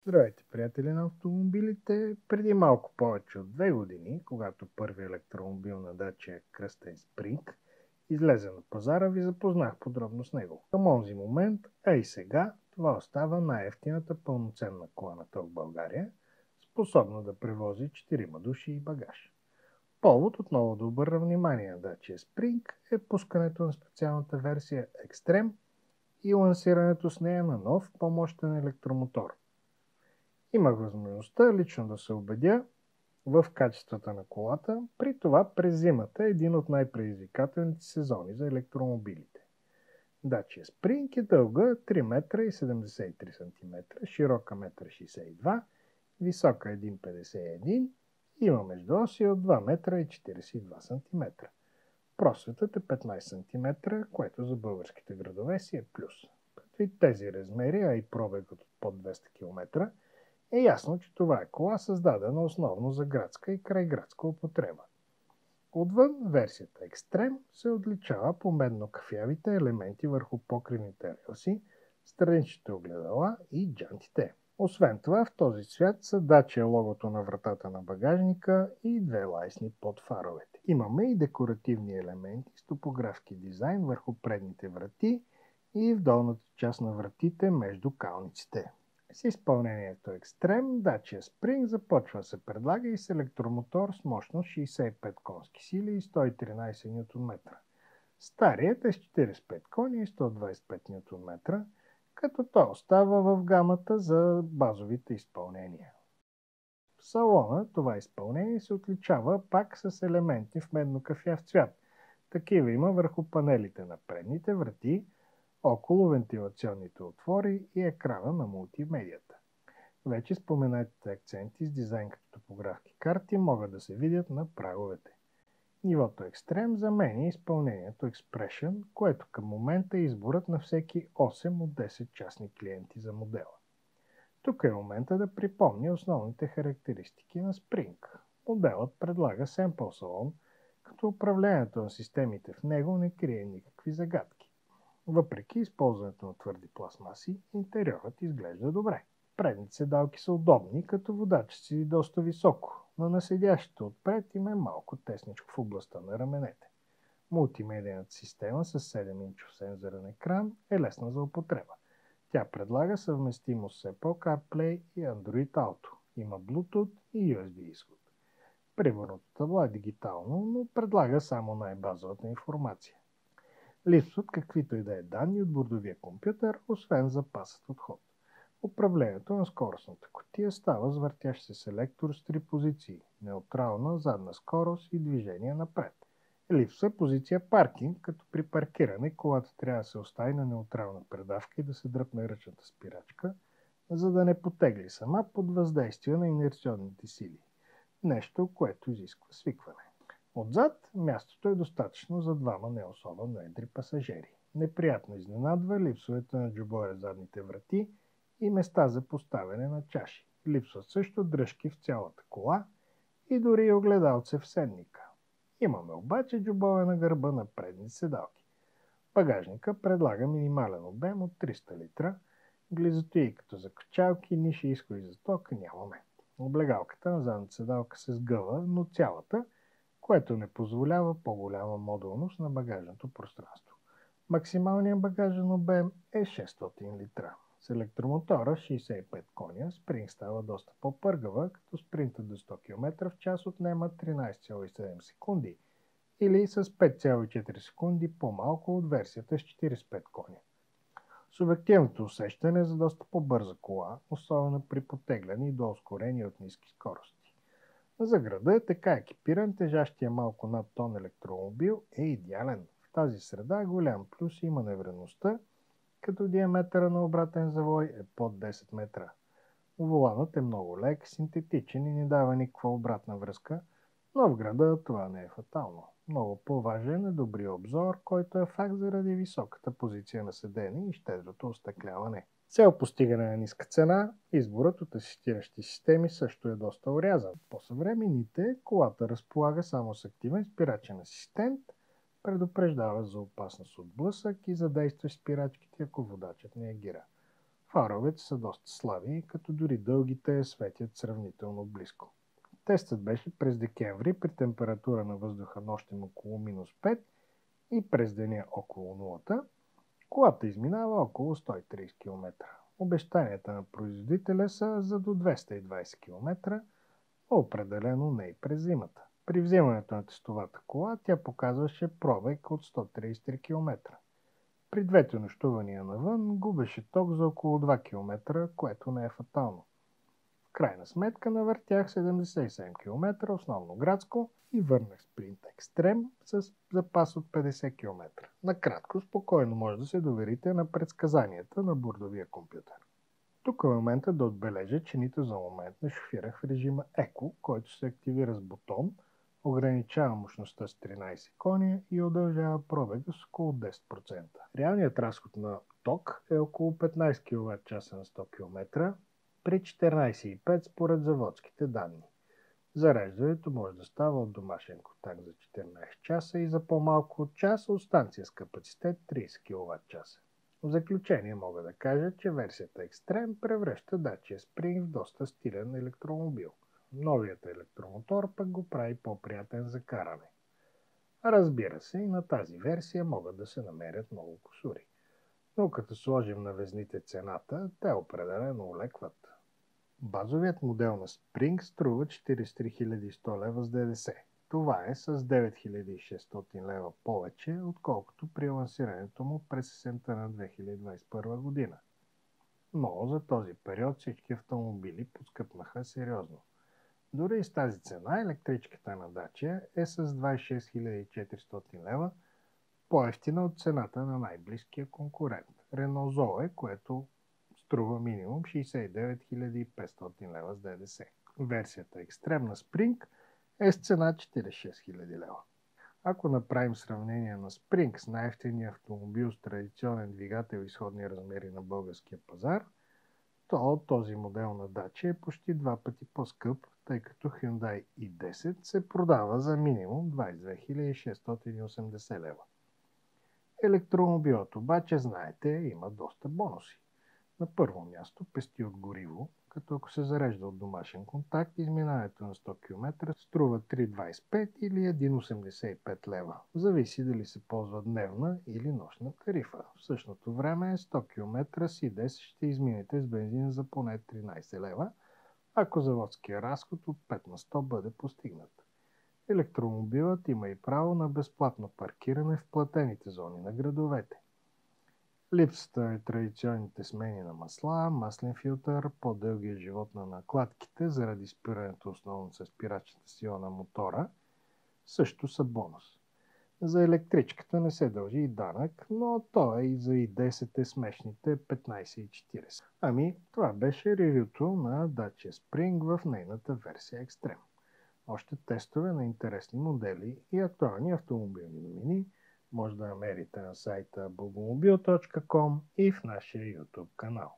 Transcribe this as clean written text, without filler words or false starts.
Здравейте, приятели на автомобилите! Преди малко повече от 2 години, когато първи електромобил на Dacia кръстен Spring излезе на пазара, ви запознах подробно с него. Към онзи момент, а и сега, това остава най-евтината пълноценна кола на ток в България, способна да превози 4 души и багаж. Повод отново да обърна внимание на Dacia Spring е пускането на специалната версия Extreme и лансирането с нея на нов по-мощен електромотор. Имах възможността лично да се убедя в качествата на колата, при това през зимата е един от най-предизвикателните сезони за електромобилите. Dacia Spring е дълга 3 метра и 73 см, широка 1,62 м, висока 1,51 м, има междуоси от 2 метра и 42 см. Просветът е 15 см, което за българските градове си е плюс. Предвид тези размери, а и пробегът от под 200 км, е ясно, че това е кола, създадена основно за градска и крайградска употреба. Отвън версията Extreme се отличава по медно-кафявите елементи върху покривните релси, страничните огледала и джантите. Освен това, в този цвят са Dacia логото на вратата на багажника и две лайсни под фаровете. Имаме и декоративни елементи с топографски дизайн върху предните врати и в долната част на вратите между калниците. С изпълнението Extreme, Dacia Spring започва да се предлага и с електромотор с мощност 65 конски сили и 113 Нм. Старият е с 45 кони и 125 Нм, като той остава в гамата за базовите изпълнения. В салона това изпълнение се отличава пак с елементи в медно-кафяв цвят. Такива има върху панелите на предните врати, около вентилационните отвори и екрана на мултимедията. Вече споменатите акценти с дизайн като топографски карти могат да се видят на праговете. Нивото Extreme заменя изпълнението Expression, което към момента е изборът на всеки 8 от 10 частни клиенти за модела. Тук е момента да припомня основните характеристики на Spring. Моделът предлага Sample салон, като управлението на системите в него не крие никакви загадки. Въпреки използването на твърди пластмаси, интериорът изглежда добре. Предните седалки са удобни, като водачът седи доста високо, но на седящите отпред им е малко тесничко в областта на раменете. Мултимедийната система с 7-инчов сензорен екран е лесна за употреба. Тя предлага съвместимост с Apple CarPlay и Android Auto. Има Bluetooth и USB изход. Приборното табло е дигитално, но предлага само най-базовата информация. Липсват каквито и да е данни от бордовия компютър, освен запасът от ход. Управлението на скоростната кутия става с въртящ се селектор с 3 позиции – неутрална, задна скорост и движение напред. Липсва позиция паркинг, като при паркиране колата трябва да се остави на неутрална предавка и да се дръпне ръчната спирачка, за да не потегли сама под въздействие на инерционните сили. Нещо, което изисква свикване. Отзад мястото е достатъчно за двама не особено едри пасажери. Неприятно изненадва липсването на джобове задните врати и места за поставяне на чаши. Липсват също дръжки в цялата кола и дори огледалце в седника. Имаме обаче джобове на гърба на предни седалки. Багажника предлага минимален обем от 300 литра, глизотии като за качалки, ниши, изходи за ток нямаме. Облегалката на задната седалка се сгъва, но цялата, което не позволява по-голяма модулност на багажното пространство. Максималният багажен обем е 600 литра. С електромотора 65 коня Spring става доста по-пъргава, като спринтът до 100 км в час отнема 13,7 секунди или с 5,4 секунди по-малко от версията с 45 коня. Субективното усещане е за доста по-бърза кола, особено при потегляне и до ускорение от ниски скорости. За града, така екипиран, тежащия малко над тон електромобил е идеален. В тази среда голям плюс има маневреността, като диаметъра на обратен завой е под 10 метра. Воланът е много лек, синтетичен и не дава никаква обратна връзка, но в града това не е фатално. Много по-важен е добрия обзор, който е факт заради високата позиция на седене и щедрото остъкляване. Цел постигане на ниска цена, изборът от асистиращи системи също е доста орязан. По-съвременните колата разполага само с активен спирачен асистент, предупреждава за опасност от блъсък и задейства спирачките, ако водачът не агира. Фаровете са доста слаби, като дори дългите светят сравнително близко. Тестът беше през декември при температура на въздуха нощем около -5 и през деня около нулата. Колата изминава около 130 км. Обещанията на производителя са за до 220 км, но определено не и през зимата. При вземането на тестовата кола тя показваше пробег от 133 км. При двете нощувания навън губеше ток за около 2 км, което не е фатално. В крайна сметка навъртях 77 км, основно градско, и върнах Sprint Extreme с запас от 50 км. Накратко, спокойно може да се доверите на предсказанията на бордовия компютър. Тук е момента да отбележа, че нито за момент не шофирах в режима Eco, който се активира с бутон, ограничава мощността с 13 коня и удължава пробега с около 10%. Реалният разход на ток е около 15 кВт на 100 км при 14,5 според заводските данни. Зареждането може да става от домашен контакт за 14 часа и за по-малко от час от станция с капацитет 30 кВт. В заключение мога да кажа, че версията Extreme превръща Dacia Spring в доста стилен електромобил. Новият електромотор пък го прави по-приятен за каране. Разбира се, и на тази версия могат да се намерят много кусури. Но като сложим на везните цената, те определено олекват. Базовият модел на Spring струва 43 100 лева с ДДС. Това е с 9600 лева повече, отколкото при лансирането му през есента на 2021 година. Но за този период всички автомобили поскъпнаха сериозно. Дори и с тази цена електричката на Dacia е с 26 400 лева по-евтина от цената на най-близкия конкурент Renault Zoe, което струва минимум 69 500 лева с ДДС. Версията Extreme на Spring е с цена 46 000 лева. Ако направим сравнение на Spring с най-евтиния автомобил с традиционен двигател и сходни размери на българския пазар, то този модел на Dacia е почти 2 пъти по-скъп, тъй като Hyundai i10 се продава за минимум 22 680 лева. Електромобилът обаче, знаете, има доста бонуси. На първо място пести от гориво, като ако се зарежда от домашен контакт, изминаването на 100 км струва 3,25 или 1,85 лева. Зависи дали се ползва дневна или нощна тарифа. В същото време 100 км с и10 ще изминете с бензин за поне 13 лева, ако заводския разход от 5 на 100 бъде постигнат. Електромобилът има и право на безплатно паркиране в платените зони на градовете. Липсата на традиционните смени на масла, маслен филтър, по-дългия живот на накладките заради спирането основно с спирачната сила на мотора също са бонус. За електричката не се дължи и данък, но то е и за i10 е смешните 15,40. Ами, това беше ревюто на Dacia Spring в нейната версия Extreme. Още тестове на интересни модели и актуални автомобилни новини може да намерите на сайта bulbomobil.com и в нашия YouTube канал.